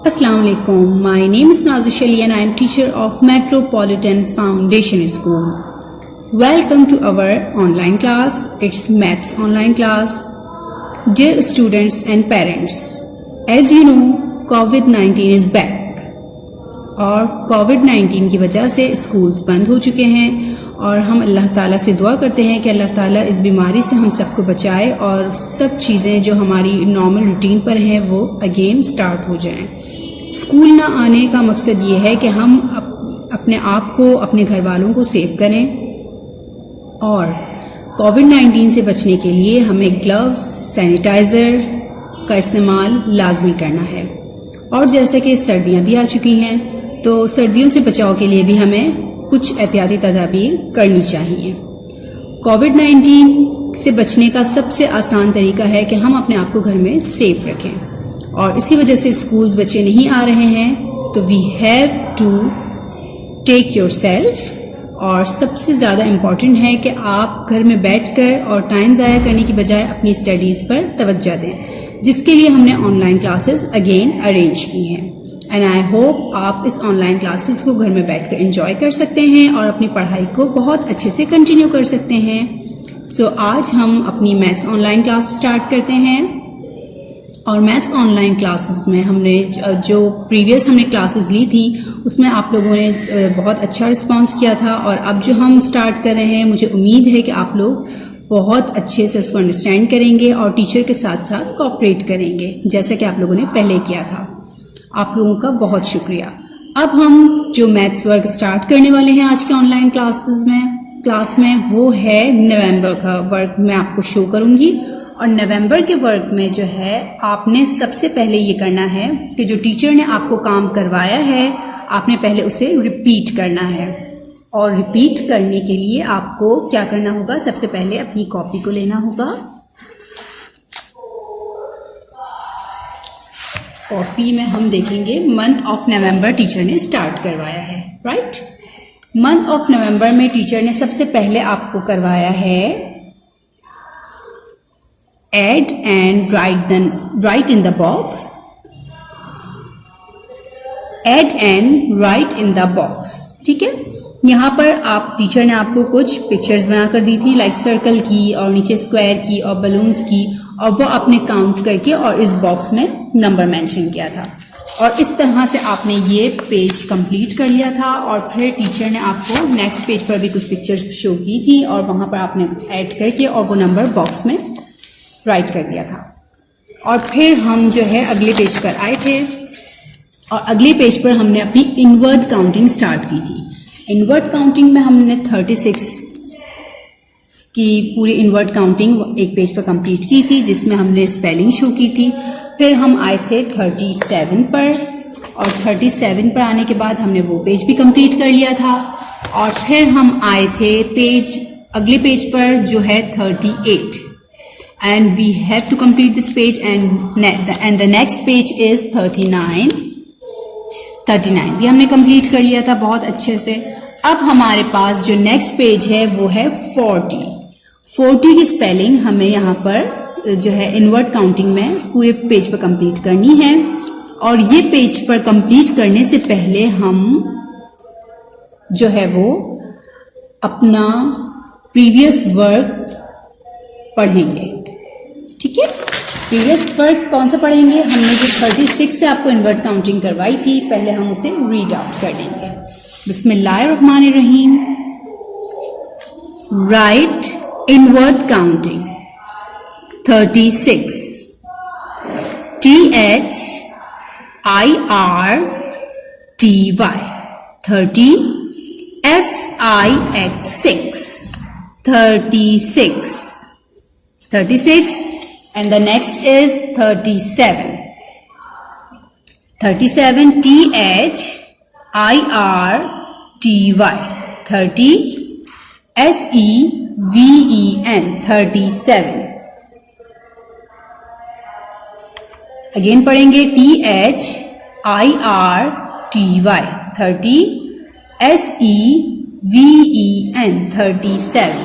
Assalamu alaikum. My name is Nazish Ali and I am teacher of Metropolitan Foundation School. Welcome to our online class. It's Maths online class. Dear students and parents, as you know, COVID-19 is back. और COVID-19 की वजह से schools बंद हो चुके हैं और हम अल्लाह ताला से दुआ करते हैं कि अल्लाह ताला इस बीमारी से हम सबको बचाए और सब चीज़ें जो हमारी नॉर्मल रूटीन पर हैं वो अगेन स्टार्ट हो जाएं। स्कूल ना आने का मकसद ये है कि हम अपने आप को, अपने घर वालों को सेव करें और COVID-19 से बचने के लिए हमें ग्लव्स, सैनिटाइज़र का इस्तेमाल लाजमी करना है। और जैसे कि सर्दियाँ भी आ चुकी हैं तो सर्दियों से बचाव के लिए भी हमें कुछ एहतियाती तदाबीर करनी चाहिए। COVID-19 से बचने का सबसे आसान तरीका है कि हम अपने आप को घर में सेफ रखें और इसी वजह से स्कूल्स बच्चे नहीं आ रहे हैं तो we have to take yourself. और सबसे ज़्यादा इम्पॉर्टेंट है कि आप घर में बैठकर और टाइम ज़ाया करने की बजाय अपनी स्टडीज़ पर तवज्जो दें, जिसके लिए हमने ऑनलाइन क्लासेस अगेन अरेंज की हैं। एंड आई होप आप इस ऑनलाइन क्लासेस को घर में बैठकर एंजॉय कर सकते हैं और अपनी पढ़ाई को बहुत अच्छे से कंटिन्यू कर सकते हैं। सो आज हम अपनी मैथ्स ऑनलाइन क्लास स्टार्ट करते हैं और मैथ्स ऑनलाइन क्लासेस में हमने जो प्रीवियस हमने क्लासेस ली थी उसमें आप लोगों ने बहुत अच्छा रिस्पांस किया था और अब जो हम स्टार्ट कर रहे हैं मुझे उम्मीद है कि आप लोग बहुत अच्छे से उसको अंडरस्टैंड करेंगे और टीचर के साथ साथ कोऑपरेट करेंगे जैसा कि आप लोगों ने पहले किया था। आप लोगों का बहुत शुक्रिया। अब हम जो मैथ्स वर्क स्टार्ट करने वाले हैं आज के ऑनलाइन क्लास में वो है नवंबर का वर्क मैं आपको शो करूंगी। और नवंबर के वर्क में जो है आपने सबसे पहले ये करना है कि जो टीचर ने आपको काम करवाया है आपने पहले उसे रिपीट करना है। और रिपीट करने के लिए आपको क्या करना होगा, सबसे पहले अपनी कॉपी को लेना होगा। कॉपी में हम देखेंगे मंथ ऑफ नवंबर टीचर ने स्टार्ट करवाया है, राइट। मंथ ऑफ नवंबर में टीचर ने सबसे पहले आपको करवाया है add and write in the box. Add and write in the box, ठीक है। यहाँ पर आप टीचर ने आपको कुछ पिक्चर्स बनाकर दी थी, लाइक सर्कल की और नीचे स्क्वायर की और बलून्स की, और वो आपने काउंट करके और इस बॉक्स में नंबर मेंशन किया था। और इस तरह से आपने ये पेज कंप्लीट कर लिया था और फिर टीचर ने आपको नेक्स्ट पेज पर भी कुछ पिक्चर्स शो की थी और वहाँ पर आपने ऐड करके और वो नंबर बॉक्स में राइट कर दिया था। और फिर हम जो है अगले पेज पर आए थे और अगले पेज पर हमने अपनी इनवर्ट काउंटिंग स्टार्ट की थी। इनवर्ट काउंटिंग में हमने 36 की पूरी इनवर्ट काउंटिंग एक पेज पर कंप्लीट की थी जिसमें हमने स्पेलिंग शो की थी। फिर हम आए थे 37 पर और 37 पर आने के बाद हमने वो पेज भी कंप्लीट कर लिया था। और फिर हम आए थे अगले पेज पर जो है 38 and we have to complete this page and the next page is 39 भी हमने कंप्लीट कर लिया था बहुत अच्छे से। अब हमारे पास जो नेक्स्ट पेज है वो है 40 की स्पेलिंग हमें यहाँ पर जो है इनवर्ट काउंटिंग में पूरे पेज पर कंप्लीट करनी है। और ये पेज पर कंप्लीट करने से पहले हम जो है वो अपना प्रीवियस वर्क पढ़ेंगे, ठीक है। प्रीवियस वर्क कौन सा पढ़ेंगे, हमने जो 36 से आपको इनवर्ट काउंटिंग करवाई थी पहले हम उसे रीड आउट कर लेंगे। बिस्मिल्लाहिर्रहमानिर्रहीम। Write invert counting 36 THIRTY 30 SIX 36 and the next is 37 THIRTY 30 SEVEN 37 again पढ़ेंगे THIRTY 30 SEVEN 37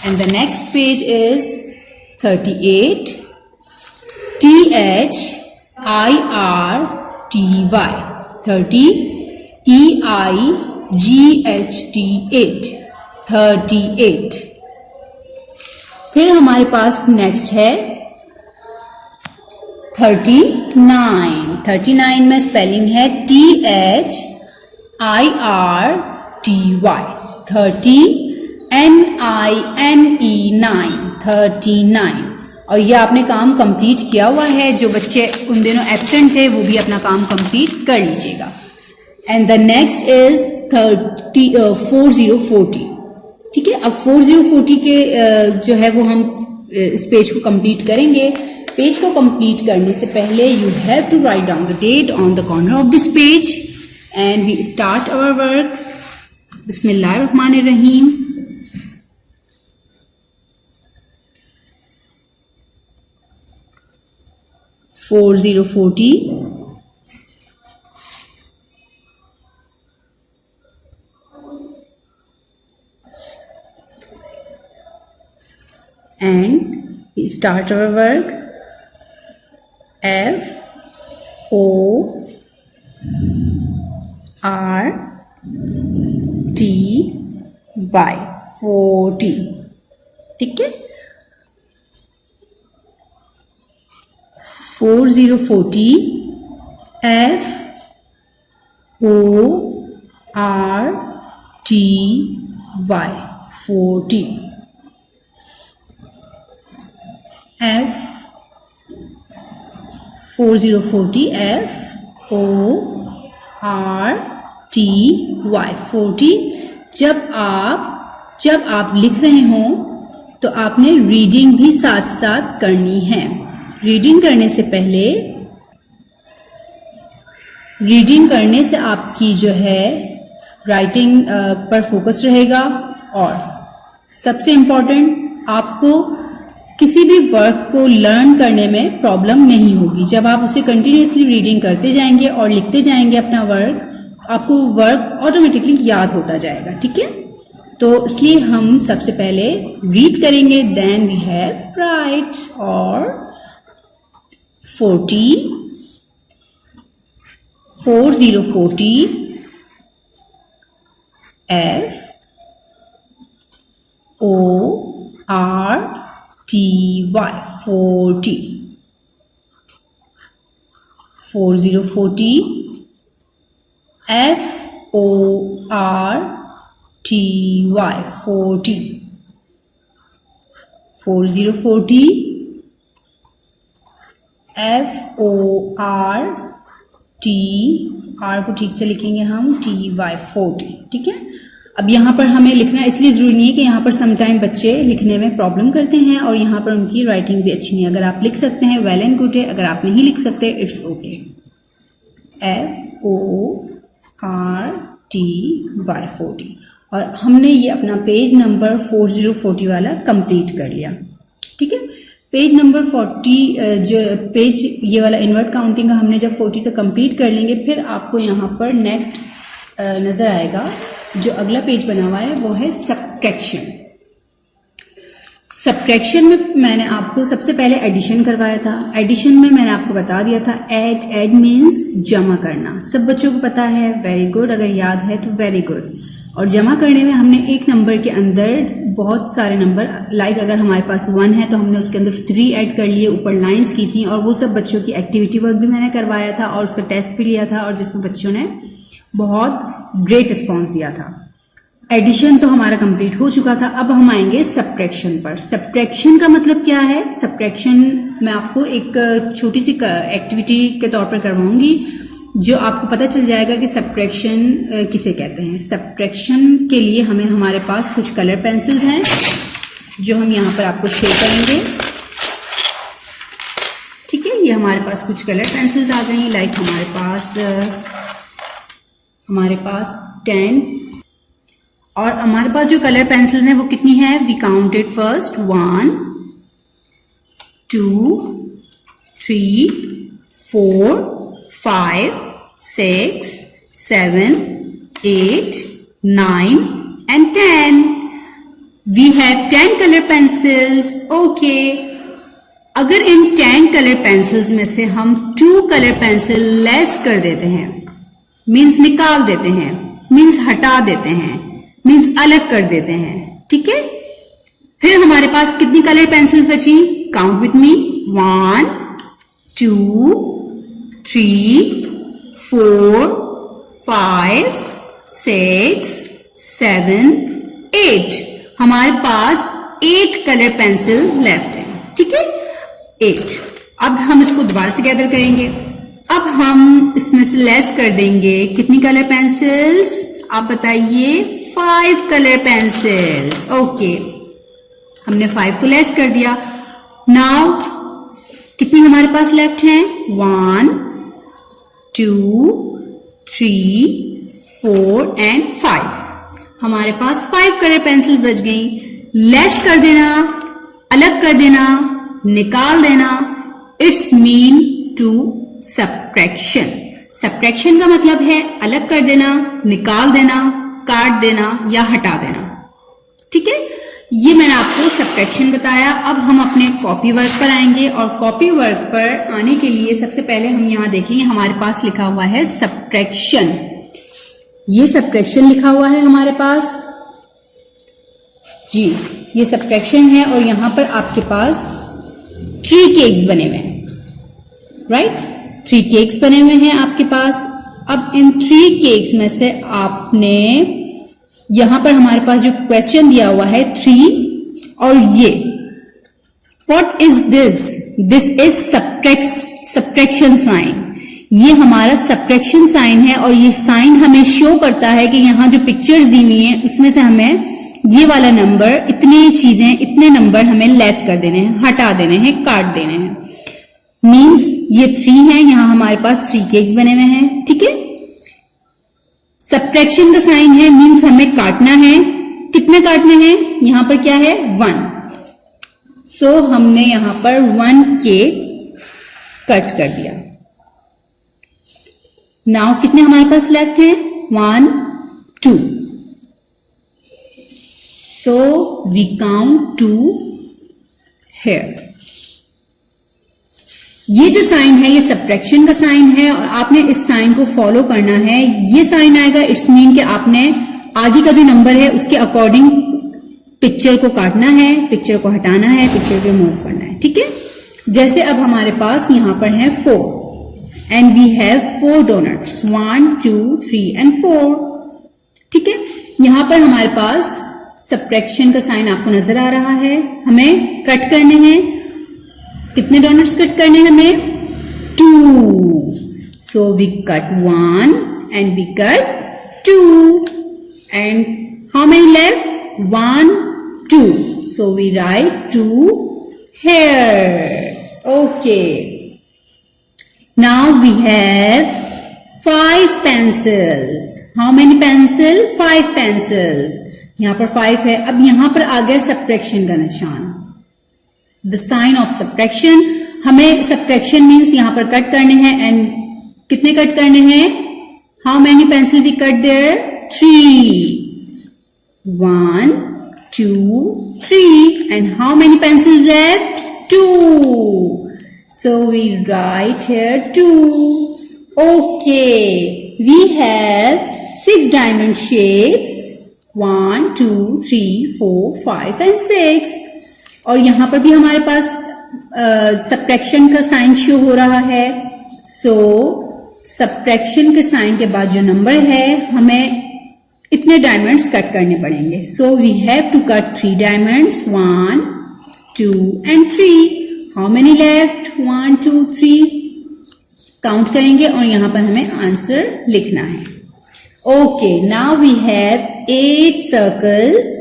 and the next page is 38 THIRTY EIGHT 30, EIGHT 8 38। फिर हमारे पास नेक्स्ट है 39। 39 में स्पेलिंग है THIRTY 30, NINE 39। और ये आपने काम कंप्लीट किया हुआ है। जो बच्चे उन दिनों एब्सेंट थे वो भी अपना काम कंप्लीट कर लीजिएगा। And the next is 4040। ठीक है, अब 4040 के जो है वो हम इस पेज को कंप्लीट करेंगे। पेज को कंप्लीट करने से पहले you have to write down the date on the corner of this page and we start our work. बिस्मिल्लाहिर्रहमानिर्रहीम। Four 4040 and we start our work. FORTY 40। ठीक है, 4040 FORTY 40 4040 FORTY 40। जब आप लिख रहे हों तो आपने रीडिंग भी साथ साथ करनी है। रीडिंग करने से आपकी जो है राइटिंग पर फोकस रहेगा। और सबसे इम्पोर्टेंट, आपको किसी भी वर्क को लर्न करने में प्रॉब्लम नहीं होगी। जब आप उसे कंटिन्यूसली रीडिंग करते जाएंगे और लिखते जाएंगे अपना वर्क, आपको वर्क ऑटोमेटिकली याद होता जाएगा। ठीक है, तो इसलिए हम सबसे पहले रीड करेंगे, देन वी हैव राइट। और 4040 FORTY 40 4040 FORTY 40 4040 FORTY, R को ठीक से लिखेंगे हम, TY 40। ठीक है, अब यहाँ पर हमें लिखना इसलिए ज़रूरी नहीं है कि यहाँ पर समटाइम बच्चे लिखने में प्रॉब्लम करते हैं और यहाँ पर उनकी राइटिंग भी अच्छी नहीं है। अगर आप लिख सकते हैं वेल एंड गुड है, अगर आप नहीं लिख सकते इट्स ओके। FORTY 40। और हमने ये अपना पेज नंबर 4040 वाला कंप्लीट कर लिया। ठीक है, पेज नंबर 40 जो पेज ये वाला इनवर्ट काउंटिंग का हमने जब 40 तक कंप्लीट कर लेंगे, फिर आपको यहाँ पर नेक्स्ट नज़र आएगा जो अगला पेज बना हुआ है वो है सब्ट्रैक्शन। सब्ट्रैक्शन में मैंने आपको सबसे पहले एडिशन करवाया था। एडिशन में मैंने आपको बता दिया था ऐड मीन्स जमा करना। सब बच्चों को पता है, वेरी गुड। अगर याद है तो वेरी गुड। और जमा करने में हमने एक नंबर के अंदर बहुत सारे नंबर, लाइक अगर हमारे पास 1 है तो हमने उसके अंदर 3 ऐड कर लिए, ऊपर लाइंस की थी। और वो सब बच्चों की एक्टिविटी वर्क भी मैंने करवाया था और उसका टेस्ट भी लिया था और जिसमें बच्चों ने बहुत ग्रेट रिस्पॉन्स दिया था। एडिशन तो हमारा कंप्लीट हो चुका था। अब हम आएंगे सब्ट्रैक्शन पर। सब्ट्रैक्शन का मतलब क्या है? सब्ट्रैक्शन मैं आपको एक छोटी सी एक्टिविटी के तौर पर करवाऊंगी जो आपको पता चल जाएगा कि सब्ट्रैक्शन किसे कहते हैं। सब्ट्रैक्शन के लिए हमारे पास कुछ कलर पेंसिल्स हैं जो हम यहाँ पर आपको शो करेंगे। ठीक है, ये हमारे पास कुछ कलर पेंसिल्स आ गई। लाइक हमारे पास 10 और हमारे पास जो कलर पेंसिल्स हैं वो कितनी है? We counted first 1 2 3 4 5 6 7 8 9 and 10. We have 10 color pencils. Okay. अगर इन 10 कलर पेंसिल्स में से हम 2 कलर पेंसिल लेस कर देते हैं, मीन्स निकाल देते हैं, मीन्स हटा देते हैं, मीन्स अलग कर देते हैं, ठीक है, फिर हमारे पास कितनी कलर पेंसिल्स बची? Count with me, 1 2 3 4 5 6 7 8। हमारे पास 8 कलर पेंसिल लेफ्ट है, ठीक है, 8। अब हम इसको दोबारा से गैदर करेंगे। अब हम इसमें से लेस कर देंगे कितनी कलर पेंसिल्स? आप बताइए, 5 कलर पेंसिल्स। ओके, हमने 5 को लेस कर दिया। नाउ कितनी हमारे पास लेफ्ट हैं? 1 2 3 4 एंड 5। हमारे पास 5 कलर पेंसिल्स बच गई। लेस कर देना, अलग कर देना, निकाल देना, it's mean to subtraction. Subtraction का मतलब है अलग कर देना, निकाल देना, काट देना या हटा देना, ठीक है। ये मैंने आपको सबट्रैक्शन बताया। अब हम अपने कॉपी वर्क पर आएंगे और कॉपी वर्क पर आने के लिए सबसे पहले हम यहां देखेंगे, हमारे पास लिखा हुआ है सबट्रैक्शन। ये सबट्रैक्शन लिखा हुआ है हमारे पास जी, ये सबट्रैक्शन है और यहां पर आपके पास 3 केक्स बने हुए हैं, राइट? 3 केक्स बने हुए हैं आपके पास। अब इन 3 केक्स में से आपने यहां पर हमारे पास जो क्वेश्चन दिया हुआ है 3 और ये what is this? This is subtraction sign. ये हमारा सबट्रैक्शन साइन है और ये साइन हमें शो करता है कि यहां जो पिक्चर्स दी हुई हैं उसमें से हमें ये वाला नंबर, इतनी चीजें, इतने नंबर हमें लेस कर देने हैं, हटा देने हैं, काट देने हैं। मीन्स ये 3 है, यहां हमारे पास 3 केक्स बने हुए हैं, ठीक है। सबट्रैक्शन का साइन है, मीन्स हमें काटना है। कितने काटने हैं? यहां पर क्या है? 1। सो हमने यहां पर 1 केक कट कर दिया। नाउ कितने हमारे पास लेफ्ट हैं? 1 2। So we count 2 here। ये जो साइन है ये सबट्रैक्शन का साइन है और आपने इस साइन को फॉलो करना है। ये साइन आएगा, इट्स मीन कि आपने आगे का जो नंबर है उसके अकॉर्डिंग पिक्चर को काटना है, पिक्चर को हटाना है, पिक्चर को मूव करना है, ठीक है। जैसे अब हमारे पास यहां पर है 4 and we have 4 donuts, 1 2 3 and 4, ठीक है। यहां पर हमारे पास सबट्रैक्शन का साइन आपको नजर आ रहा है। हमें कट करने हैं, कितने डोनट्स कट करने हैं हमें? 2। So we cut 1 and we cut 2 and how many left? 1 2। So we write 2 here। Okay, now we have 5 pencils। How many pencil? 5 pencils। यहां पर 5 है। अब यहां पर आ गया सबट्रैक्शन का निशान, द साइन ऑफ सबट्रैक्शन। हमें सबट्रैक्शन मीन्स यहां पर कट करने हैं एंड कितने कट करने हैं? How many pencil we cut there? 3। 1 2 3 and how many pencil left? 2। So we write here 2। Okay, we have 6 diamond shapes, 1 2 3 4 5 and 6। और यहां पर भी हमारे पास सबट्रैक्शन का साइन शो हो रहा है। सो सबट्रैक्शन के साइन के बाद जो नंबर है हमें इतने डायमंड्स कट करने पड़ेंगे। So we have to cut 3 diamonds, 1 2 and 3। How many left? 1 2 3। Count करेंगे और यहां पर हमें आंसर लिखना है। Okay, now we have 8 circles.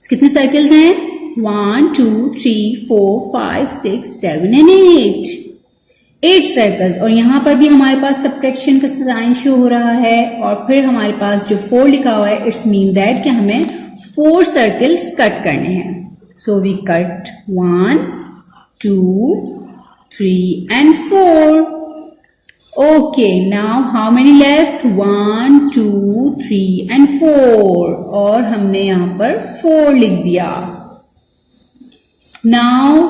कितने सर्कल्स हैं? 1 2 3 4 5 6 7 एंड 8 सर्कल्स। और यहां पर भी हमारे पास सबट्रैक्शन का साइन शो हो रहा है और फिर हमारे पास जो 4 लिखा हुआ है, इट्स मीन दैट कि हमें 4 सर्कल्स कट करने हैं। So we cut 1 2 3 and 4। Okay, now how many left? 1 2 3 and 4। और हमने यहां पर 4 लिख दिया। Now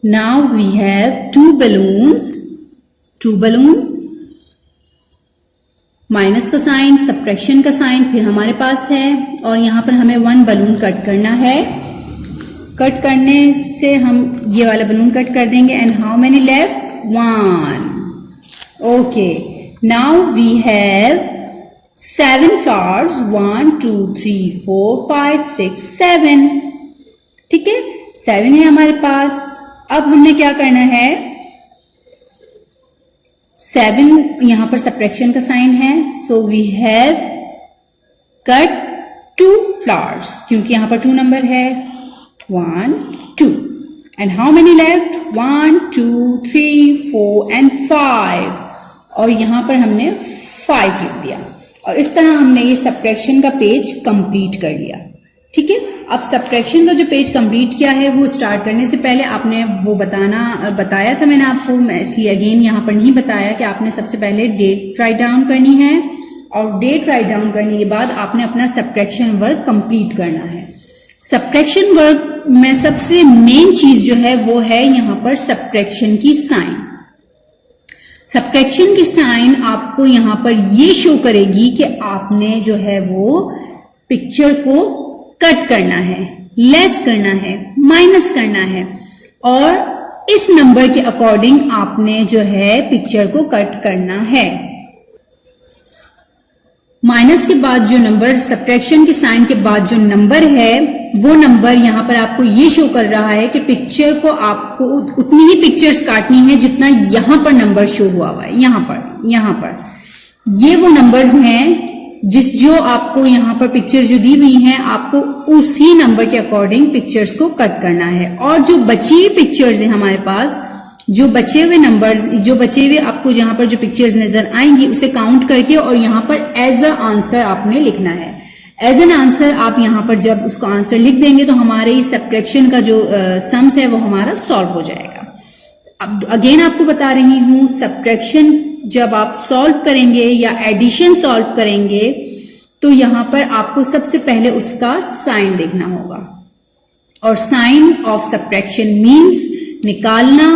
Now we have two balloons, minus का साइन, सब्ट्रैक्शन का साइन फिर हमारे पास है, और यहाँ पर हमें 1 बलून कट करना है। कट करने से हम ये वाला बलून कट कर देंगे। And how many left? 1। Okay, now we have 7 flowers, 1 2 3 4 5 6 7। ठीक है, 7 है हमारे पास। अब हमने क्या करना है, 7 यहां पर सब्ट्रैक्शन का साइन है, so we have cut 2 flowers, क्योंकि यहां पर 2 नंबर है, 1 2। And how many left? 1 2 3 4 and 5, और यहां पर हमने 5 लिख दिया। और इस तरह हमने ये सब्ट्रैक्शन का पेज कंप्लीट कर लिया। ठीक है, अब सब्ट्रैक्शन का जो पेज कंप्लीट किया है, वो स्टार्ट करने से पहले आपने वो बताया था मैंने आपको, मैं इसलिए अगेन यहाँ पर नहीं बताया कि आपने सबसे पहले डेट राइट डाउन करनी है, और डेट राइट डाउन करने के बाद आपने अपना सब्ट्रैक्शन वर्क कंप्लीट करना है। सब्ट्रैक्शन वर्क में सबसे मेन चीज जो है वो है यहाँ पर सब्ट्रैक्शन की साइन। सब्ट्रैक्शन की साइन आपको यहाँ पर ये शो करेगी कि आपने जो है वो पिक्चर को कट करना है, लेस करना है, माइनस करना है, और इस नंबर के अकॉर्डिंग आपने जो है पिक्चर को कट करना है। माइनस के बाद जो नंबर, सब्ट्रैक्शन के साइन के बाद जो नंबर है, वो नंबर यहां पर आपको ये शो कर रहा है कि पिक्चर को आपको उतनी ही पिक्चर्स काटनी है जितना यहां पर नंबर शो हुआ है। यहां पर ये वो नंबर्स हैं जो आपको यहाँ पर पिक्चर्स जो दी हुई हैं, आपको उसी नंबर के अकॉर्डिंग पिक्चर्स को कट करना है। और जो बची हुई पिक्चर्स हैं हमारे पास, जो बचे हुए नंबर्स, जो बचे हुए आपको यहाँ पर जो पिक्चर्स नजर आएंगी, उसे काउंट करके और यहाँ पर एज अ आंसर आपने लिखना है। एज एन आंसर आप यहाँ पर जब उसको आंसर लिख देंगे तो हमारे सब्ट्रैक्शन का जो सम्स है वो हमारा सॉल्व हो जाएगा। अब अगेन आपको बता रही हूँ, सब्ट्रैक्शन जब आप सॉल्व करेंगे या एडिशन सॉल्व करेंगे तो यहां पर आपको सबसे पहले उसका साइन देखना होगा। और साइन ऑफ सब्ट्रैक्शन मींस निकालना,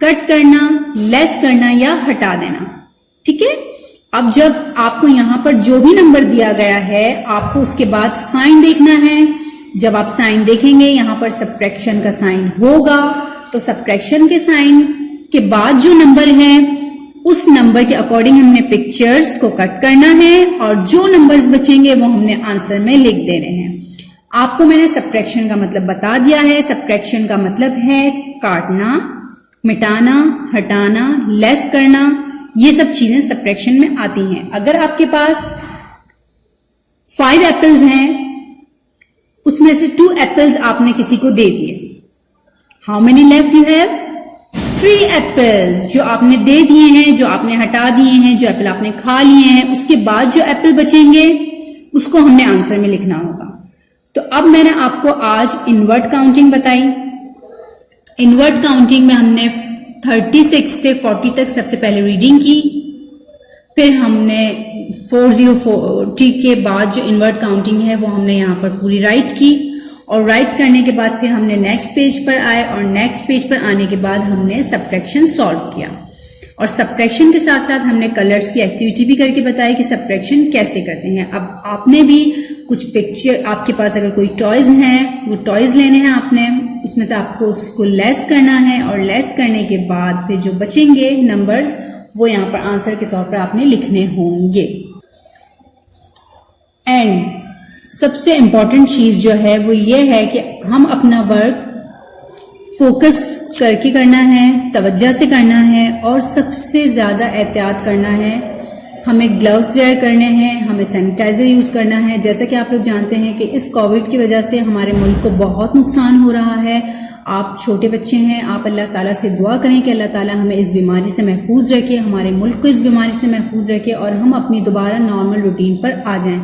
कट करना, लेस करना या हटा देना। ठीक है, अब जब आपको यहां पर जो भी नंबर दिया गया है, आपको उसके बाद साइन देखना है। जब आप साइन देखेंगे, यहां पर सब्ट्रैक्शन का साइन होगा, तो सब्ट्रैक्शन के साइन के बाद जो नंबर है, उस नंबर के अकॉर्डिंग हमने पिक्चर्स को कट करना है, और जो नंबर्स बचेंगे वो हमने आंसर में लिख देने हैं। आपको मैंने सब्ट्रैक्शन का मतलब बता दिया है। सब्ट्रैक्शन का मतलब है काटना, मिटाना, हटाना, लेस करना, ये सब चीजें सब्ट्रैक्शन में आती हैं। अगर आपके पास 5 एप्पल्स हैं, उसमें से 2 एप्पल्स आपने किसी को दे दिए, how many left you have? 3 apples जो आपने दे दिए हैं, जो आपने हटा दिए हैं, जो एप्पल आपने खा लिए हैं। उसके बाद जो एप्पल बचेंगे उसको हमने आंसर में लिखना होगा। तो अब मैंने आपको आज इनवर्ट काउंटिंग बताई। इनवर्ट काउंटिंग में हमने 36 से 40 तक सबसे पहले रीडिंग की, फिर हमने 404 के बाद जो इनवर्ट काउंटिंग है वो हमने यहाँ पर पूरी राइट की, और राइट करने के बाद फिर हमने नेक्स्ट पेज पर आए, और नेक्स्ट पेज पर आने के बाद हमने सब्ट्रैक्शन सॉल्व किया। और सब्ट्रैक्शन के साथ साथ हमने कलर्स की एक्टिविटी भी करके बताई कि सब्ट्रैक्शन कैसे करते हैं। अब आपने भी कुछ पिक्चर, आपके पास अगर कोई टॉयज हैं, वो टॉयज लेने हैं आपने, उसमें से आपको उसको लेस करना है, और लेस करने के बाद फिर जो बचेंगे नंबर्स वो यहाँ पर आंसर के तौर पर आपने लिखने होंगे। एंड सबसे इम्पॉर्टेंट चीज जो है वो ये है कि हम अपना वर्क फोकस करके करना है, तवज्जो से करना है, और सबसे ज्यादा एहतियात करना है। हमें ग्लव्स वेयर करने हैं, हमें सैनिटाइजर यूज करना है। जैसा कि आप लोग जानते हैं कि इस कोविड की वजह से हमारे मुल्क को बहुत नुकसान हो रहा है। आप छोटे बच्चे हैं, आप अल्लाह ताला से दुआ करें कि अल्लाह ताला हमें इस बीमारी से महफूज रखे, हमारे मुल्क को इस बीमारी से महफूज रखे, और हम अपनी दोबारा नॉर्मल रूटीन पर आ जाएं।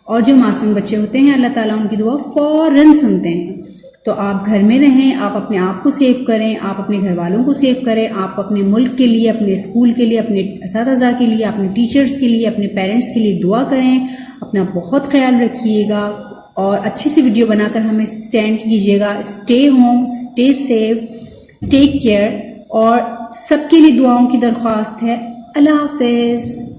और जो मासूम बच्चे होते हैं, अल्लाह ताला उनकी दुआ फौरन सुनते हैं। तो आप घर में रहें, आप अपने आप को सेव करें, आप अपने घर वालों को सेव करें, आप अपने मुल्क के लिए, अपने स्कूल के लिए, अपने असातिज़ा के लिए, अपने टीचर्स के लिए, अपने पेरेंट्स के लिए दुआ करें। अपना बहुत ख्याल रखिएगा, और अच्छी सी वीडियो बनाकर हमें सेंड कीजिएगा। Stay home, stay safe, take care और सबके लिए दुआओं की दरख्वास्त है। अल्लाह हाफिज़।